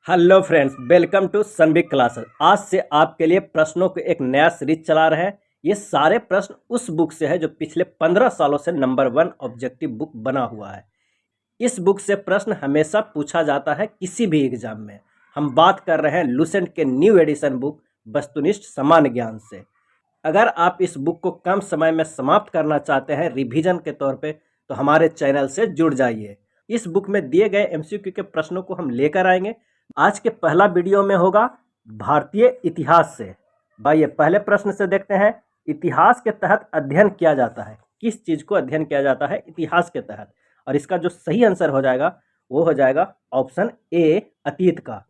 Hello friends, welcome to Sunbig classes. आज से आपके लिए प्रश्नों को एक नया सीरीज चला रहे हैं। ये सारे प्रश्न उस बुक से है जो पिछले 15 सालों से नंबर 1 ऑब्जेक्टिव बुक बना हुआ है। इस बुक से प्रश्न हमेशा पूछा जाता है किसी भी एग्जाम में। हम बात कर रहे हैं लुसेंट के न्यू एडिशन बुक वस्तुनिष्ठ सामान्य ज्ञान से। अगर आप इस बुक को कम समय में समाप्त करना चाहते हैं रिवीजन के तौर पे, तो हमारे चैनल से जुड़ जाइए। इस बुक में दिए गए एमसीक्यू के प्रश्नों को हम लेकर आएंगे। आज के पहला वीडियो में होगा भारतीय इतिहास से। भाई पहले प्रश्न से देखते हैं, इतिहास के तहत अध्ययन किया जाता है। किस चीज को अध्ययन किया जाता है इतिहास के तहत? और इसका जो सही आंसर हो जाएगा वो हो जाएगा ऑप्शन ए, अतीत का।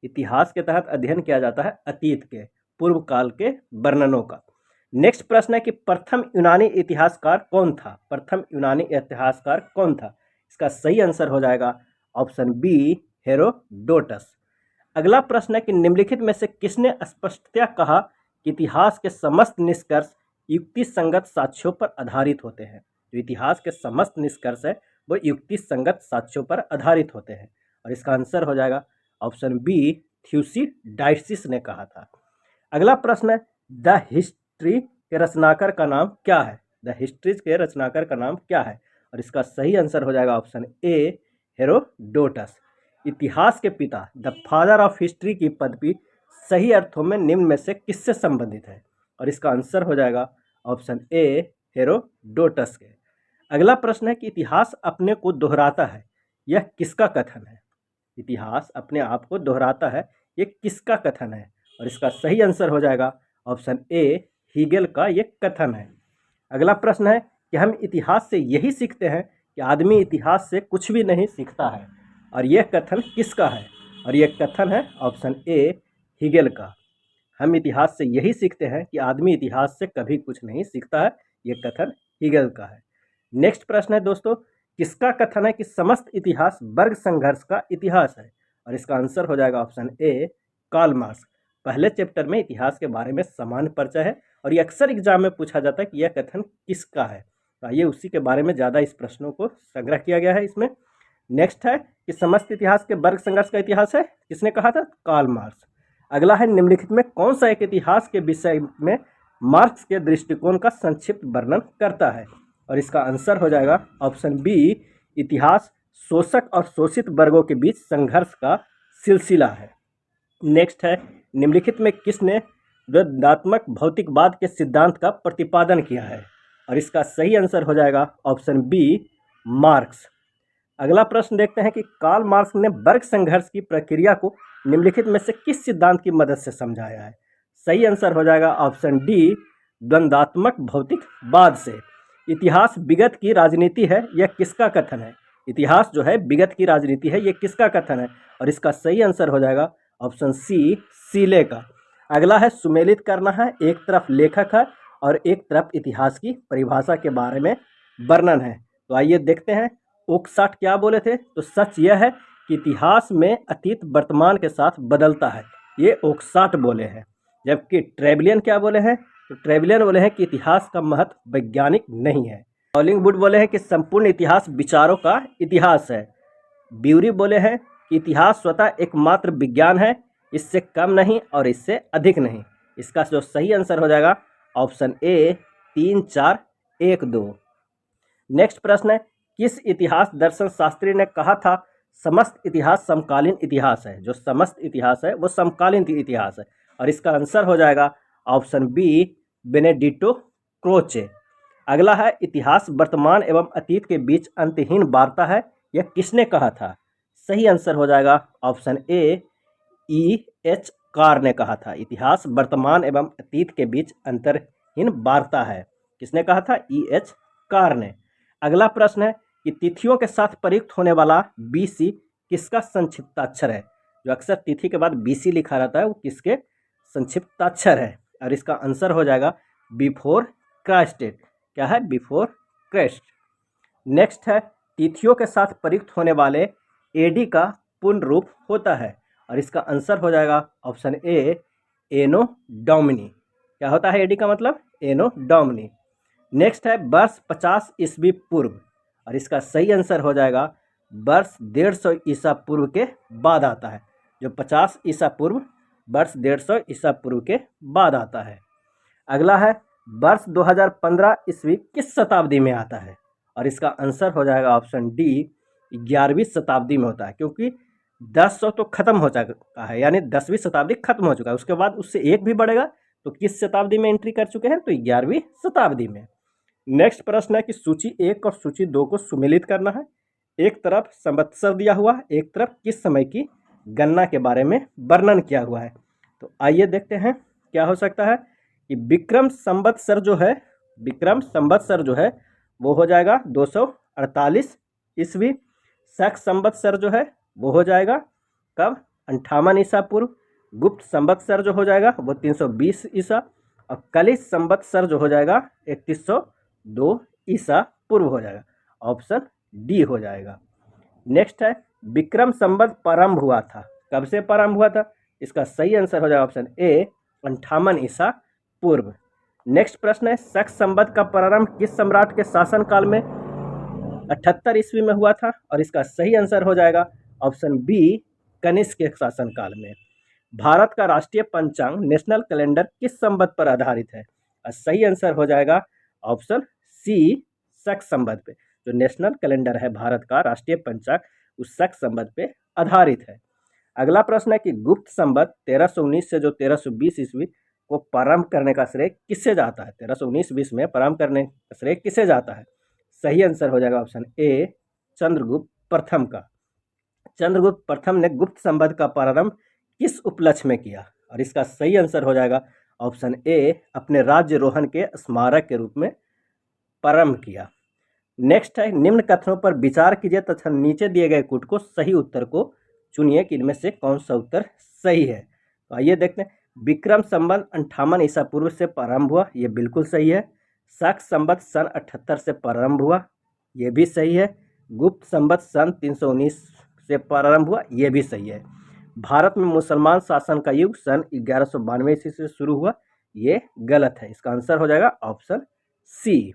इतिहास के तहत अध्ययन किया जाता है अतीत के, पूर्व काल के वर्णनों का। नेक्स्ट प्रश्न है कि प्रथम यूनानी इतिहासकार कौन था? प्रथम यूनानी इतिहासकार कौन था? इसका सही आंसर हो जाएगा ऑप्शन बी, हेरोडोटस। अगला प्रश्न है कि निम्नलिखित में से किसने स्पष्टतया कहा कि इतिहास के समस्त निष्कर्ष युक्ति संगत साक्ष्यों पर आधारित होते हैं? जो इतिहास के समस्त निष्कर्ष है वो युक्ति संगत साक्ष्यों पर आधारित होते हैं, और इसका आंसर हो जाएगा ऑप्शन बी, थ्यूसिडाइसिस ने कहा था। अगला प्रश्न है, द हिस्ट्री के रचनाकार का नाम क्या है? द हिस्ट्रीज के रचनाकार का नाम क्या है? और इसका सही आंसर हो जाएगा ऑप्शन ए, हेरोडोटस। इतिहास के पिता, द फादर ऑफ हिस्ट्री की पदवी सही अर्थों में निम्न में से किससे संबंधित है? और इसका आंसर हो जाएगा ऑप्शन ए, हेरोडोटस के। अगला प्रश्न है कि इतिहास अपने को दोहराता है, यह किसका कथन है? इतिहास अपने आप को दोहराता है, ये किसका कथन है? और इसका सही आंसर हो जाएगा ऑप्शन ए, हीगेल का ये कथन है। अगला प्रश्न है कि हम इतिहास से यही सीखते हैं कि आदमी इतिहास से कुछ भी नहीं सीखता है, और यह कथन किसका है? और यह कथन है ऑप्शन ए, हीगेल का। हम इतिहास से यही सीखते हैं कि आदमी इतिहास से कभी कुछ नहीं सीखता है, यह कथन हीगेल का है। नेक्स्ट प्रश्न है दोस्तों, किसका कथन है कि समस्त इतिहास वर्ग संघर्ष का इतिहास है? और इसका आंसर हो जाएगा ऑप्शन ए, कार्ल मार्क्स। पहले चैप्टर में इतिहास के बारे में सामान्य परिचय है, और ये अक्सर एग्जाम में पूछा जाता है कि यह कथन किसका है। तो आइए उसी के बारे में ज़्यादा इस प्रश्नों को संग्रह किया गया है इसमें। नेक्स्ट है कि समस्त इतिहास के वर्ग संघर्ष का इतिहास है, किसने कहा था? Karl Marx. अगला है, निम्नलिखित में कौन सा एक इतिहास के विषय में मार्क्स के दृष्टिकोण का संक्षिप्त वर्णन करता है? और इसका आंसर हो जाएगा ऑप्शन बी, इतिहास शोषक और शोषित वर्गों के बीच संघर्ष का सिलसिला है। नेक्स्ट है, निम्नलिखित में किसने द्वंद्वात्मक भौतिकवाद के सिद्धांत का प्रतिपादन किया है? और इसका सही आंसर हो जाएगा ऑप्शन बी, मार्क्स। अगला प्रश्न देखते हैं कि कार्ल मार्क्स ने वर्ग संघर्ष की प्रक्रिया को निम्नलिखित में से किस सिद्धांत की मदद से समझाया है? सही आंसर हो जाएगा ऑप्शन डी, द्वंद्वात्मक भौतिकवाद से। इतिहास विगत की राजनीति है, यह किसका कथन है? इतिहास जो है विगत की राजनीति है, यह किसका कथन है? और इसका सही आंसर हो जाएगा ऑप्शन सी, सीले का। अगला है, सुमेलित करना है, एक तरफ लेखक है और एक तरफ इतिहास की परिभाषा के बारे में वर्णन है। तो आइए देखते हैं ओकसाट क्या बोले थे। तो सच यह है कि इतिहास में अतीत वर्तमान के साथ बदलता है, ये ओकसाट बोले हैं। जबकि ट्रेवलियन क्या बोले हैं? तो ट्रेवलियन बोले हैं कि इतिहास का महत्व वैज्ञानिक नहीं है। बॉलिंगवुड बोले हैं कि संपूर्ण इतिहास विचारों का इतिहास है। ब्यूरी बोले हैं कि इतिहास स्वतः एकमात्र विज्ञान है, इससे कम नहीं और इससे अधिक नहीं। इसका जो सही आंसर हो जाएगा ऑप्शन ए, 3, 4, 1, 2। नेक्स्ट प्रश्न है, किस इतिहास दर्शन शास्त्री ने कहा था समस्त इतिहास समकालीन इतिहास है? जो समस्त इतिहास है वो समकालीन इतिहास है, और इसका आंसर हो जाएगा ऑप्शन बी, बेनेडिक्टो क्रोचे। अगला है, इतिहास वर्तमान एवं अतीत के बीच अंतहीन वार्ता है, यह किसने कहा था? सही आंसर हो जाएगा ऑप्शन ए, E.H. कार ने कहा था। इतिहास वर्तमान एवं अतीत के बीच अंतहीन वार्ता है, किसने कहा था? E.H. कार ने। अगला प्रश्न है कि तिथियों के साथ प्रयुक्त होने वाला BC किसका संक्षिप्ताक्षर है? जो अक्सर तिथि के बाद BC लिखा रहता है वो किसके संक्षिप्ताक्षर है? और इसका आंसर हो जाएगा बिफोर क्राइस्ट। क्या है? Before Christ. नेक्स्ट है, तिथियों के साथ प्रयुक्त होने वाले AD का पूर्ण रूप होता है, और इसका आंसर हो जाएगा ऑप्शन ए, एनो डोमिनी। क्या होता है AD का मतलब? एनो डोमिनी। नेक्स्ट है, वर्ष 50 ईस्वी पूर्व, और इसका सही आंसर हो जाएगा वर्ष 150 ईसा पूर्व के बाद आता है। जो 50 ईसा पूर्व वर्ष 150 ईसा पूर्व के बाद आता है। अगला है वर्ष 2015 ईस्वी किस शताब्दी में आता है, और इसका आंसर हो जाएगा ऑप्शन डी 11वीं शताब्दी में होता है, क्योंकि 1000 तो खत्म हो चुका है, यानी 10वीं शताब्दी खत्म हो चुका है, उसके बाद उससे एक भी बढ़ेगा, तो किस शताब्दी में एंट्री कर चुके हैं, तो 11वीं शताब्दी में। नेक्स्ट प्रश्न है कि सूची 1 और सूची 2 को सुमेलित करना है। एक तरफ संवत्सर दिया हुआ है, एक तरफ किस समय की गणना के बारे में वर्णन किया हुआ है। तो आइए देखते हैं क्या हो सकता है कि विक्रम संवत्सर जो है वो हो जाएगा 248 ईस्वी। शक संवत्सर जो है वो हो जाएगा कब, 58 ईसा पूर्व। गुप्त संवत्सर जो हो जाएगा वो 320 ईसा, और कलिश संवत्सर जो हो जाएगा 3102 ईसा पूर्व हो जाएगा। ऑप्शन डी हो जाएगा। नेक्स्ट है विक्रम संवत प्रारंभ हुआ था, कब से प्रारंभ हुआ था, इसका सही आंसर हो जाएगा ऑप्शन ए 58 ईसा पूर्व। नेक्स्ट प्रश्न है शक संवत का प्रारंभ किस सम्राट के शासनकाल में 78 ईस्वी में हुआ था, और इसका सही आंसर हो जाएगा ऑप्शन बी कनिष्क के शासनकाल में। भारत का राष्ट्रीय पंचांग नेशनल कैलेंडर किस संवत पर आधारित है, और सही आंसर हो जाएगा ऑप्शन सी शक संवत पे। जो नेशनल कैलेंडर है भारत का राष्ट्रीय पंचांग, उस शक संवत पे आधारित है। अगला प्रश्न है कि गुप्त संवत 1319 से जो 1320 ईस्वी को प्रारंभ करने का श्रेय किससे जाता है, 1319-20 में प्रारंभ करने का श्रेय किससे जाता है। सही आंसर हो जाएगा ऑप्शन ए चंद्रगुप्त प्रथम का। चंद्रगुप्त प्रथम ने गुप्त संवत का प्रारंभ किस उपलक्ष्य में किया, और इसका सही आंसर हो जाएगा ऑप्शन ए अपने राज्यरोहण के स्मारक के रूप में प्रारंभ किया। नेक्स्ट है निम्न कथनों पर विचार कीजिए तथा नीचे दिए गए कूट को सही उत्तर को चुनिए कि इनमें से कौन सा उत्तर सही है। तो आइए देखते हैं। विक्रम संवत 58 ईसा पूर्व से प्रारंभ हुआ, ये बिल्कुल सही है। शक संवत सन 78 से प्रारंभ हुआ, ये भी सही है। गुप्त संवत सन 319 से प्रारंभ हुआ, ये भी सही है। भारत में मुसलमान शासन का युग सन 1192 ईस्वी से शुरू हुआ, ये गलत है। इसका आंसर हो जाएगा ऑप्शन सी।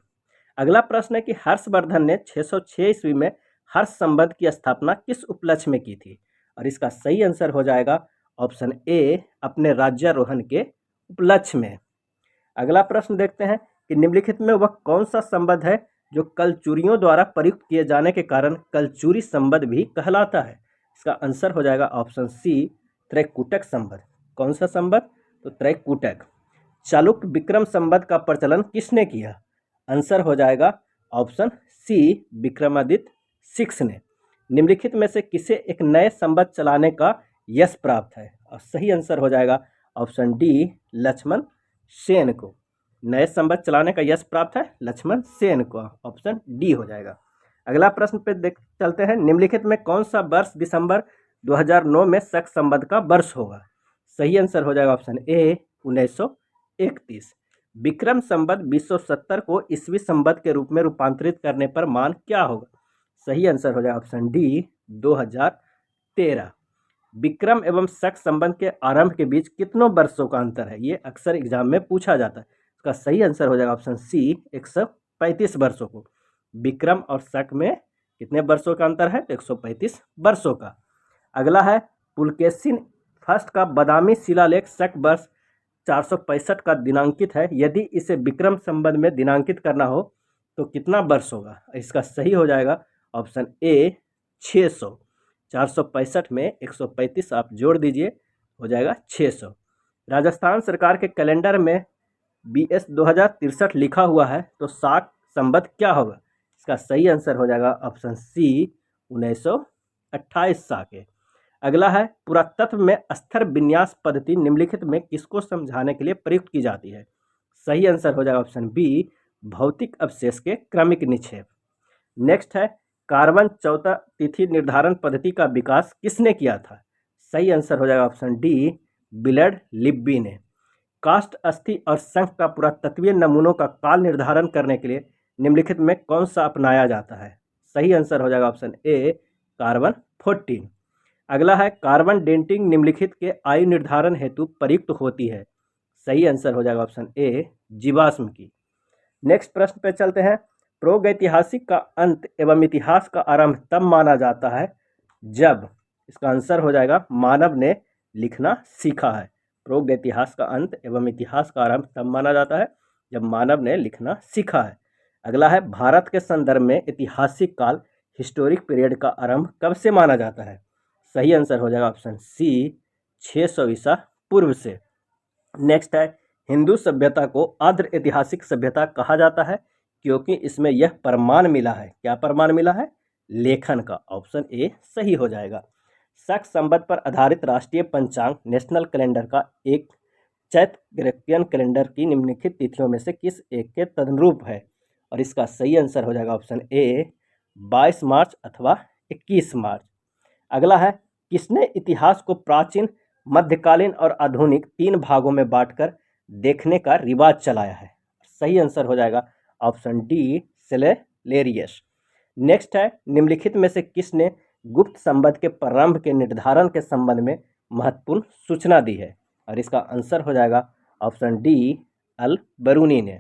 अगला प्रश्न है कि हर्षवर्धन ने 606 ईस्वी में हर्ष संवत की स्थापना किस उपलक्ष्य में की थी, और इसका सही आंसर हो जाएगा ऑप्शन ए अपने राज्यारोहण के उपलक्ष्य में। अगला प्रश्न देखते हैं कि निम्नलिखित में वह कौन सा संवत है जो कलचुरियों द्वारा प्रयुक्त किए जाने के कारण कलचुरी संवत भी कहलाता है। इसका आंसर हो जाएगा ऑप्शन सी त्रैकूटक संवत। कौन सा संवत, तो त्रैकूटक। चालुक्य विक्रम संवत का प्रचलन किसने किया, आंसर हो जाएगा ऑप्शन सी विक्रमादित्य 6 ने। निम्नलिखित में से किसे एक नए संवत चलाने का यश प्राप्त है, और सही आंसर हो जाएगा ऑप्शन डी लक्ष्मण सेन को। नए संवत चलाने का यश प्राप्त है लक्ष्मण सेन को, ऑप्शन डी हो जाएगा। अगला प्रश्न पे देख चलते हैं। निम्नलिखित में कौन सा वर्ष दिसंबर 2009 में शक संवत का वर्ष होगा। सही आंसर हो जाएगा ऑप्शन ए 1931। विक्रम संवत 270 को ईस्वी संवत के रूप में रूपांतरित करने पर मान क्या होगा। सही आंसर हो जाएगा ऑप्शन डी 2013। विक्रम एवं शक संवत के आरंभ के बीच कितनों वर्षों का अंतर है, ये अक्सर एग्जाम में पूछा जाता है। इसका सही आंसर हो जाएगा ऑप्शन सी 135 वर्षों को। विक्रम और शक में कितने वर्षों का अंतर है, 135 वर्षों का। अगला है पुलकेशिन फर्स्ट का बादामी शिलालेख शक वर्ष 465 का दिनांकित है। यदि इसे विक्रम संवत में दिनांकित करना हो तो कितना वर्ष होगा। इसका सही हो जाएगा ऑप्शन ए 600। 465 में 135 आप जोड़ दीजिए, हो जाएगा 600। राजस्थान सरकार के कैलेंडर में BS 2063 लिखा हुआ है, तो शाक संवत क्या होगा। इसका सही आंसर हो जाएगा ऑप्शन सी 1928 शाक है। अगला है पुरातत्व में स्तर विन्यास पद्धति निम्नलिखित में किसको समझाने के लिए प्रयुक्त की जाती है। सही आंसर हो जाएगा ऑप्शन बी भौतिक अवशेष के क्रमिक निक्षेप। नेक्स्ट है कार्बन 14 तिथि निर्धारण पद्धति का विकास किसने किया था। सही आंसर हो जाएगा ऑप्शन डी बिलर्ड लिब्बी ने। कास्ट अस्थि और शंख का पुरातत्वीय नमूनों का काल निर्धारण करने के लिए निम्नलिखित में कौन सा अपनाया जाता है। सही आंसर हो जाएगा ऑप्शन ए कार्बन 14। अगला है कार्बन डेटिंग निम्नलिखित के आयु निर्धारण हेतु प्रयुक्त होती है। सही आंसर हो जाएगा ऑप्शन ए जीवाश्म की। नेक्स्ट प्रश्न पे चलते हैं। प्रागैतिहासिक का अंत एवं इतिहास का आरंभ तब माना जाता है जब, इसका आंसर हो जाएगा मानव ने लिखना सीखा है। प्रोक्त इतिहास का अंत एवं इतिहास का आरंभ तब माना जाता है जब मानव ने लिखना सीखा है। अगला है, भारत के संदर्भ में ऐतिहासिक काल हिस्टोरिक पीरियड का आरंभ कब से माना जाता है? सही आंसर हो जाएगा ऑप्शन सी 600 ईसा पूर्व से। नेक्स्ट है, हिंदू सभ्यता को आद्र ऐतिहासिक सभ्यता कहा जाता है क्योंकि इसमें यह प्रमाण मिला है। क्या प्रमाण मिला है? लेखन का। ऑप्शन ए सही हो जाएगा। शक संवत पर आधारित राष्ट्रीय पंचांग नेशनल कैलेंडर का एक चैत्र ग्रेगोरियन कैलेंडर की निम्नलिखित तिथियों में से किस एक के तदनुरूप है? और इसका सही आंसर हो जाएगा ऑप्शन ए 22 मार्च अथवा 21 मार्च। अगला है, किसने इतिहास को प्राचीन, मध्यकालीन और आधुनिक 3 भागों में बांटकर देखने का रिवाज चलाया है? सही आंसर हो जाएगा ऑप्शन डी सेलेरियस। नेक्स्ट है, निम्नलिखित में से किसने गुप्त संवत के प्रारंभ के निर्धारण के संबंध में महत्वपूर्ण सूचना दी है? और इसका आंसर हो जाएगा ऑप्शन डी अल बरूनी ने।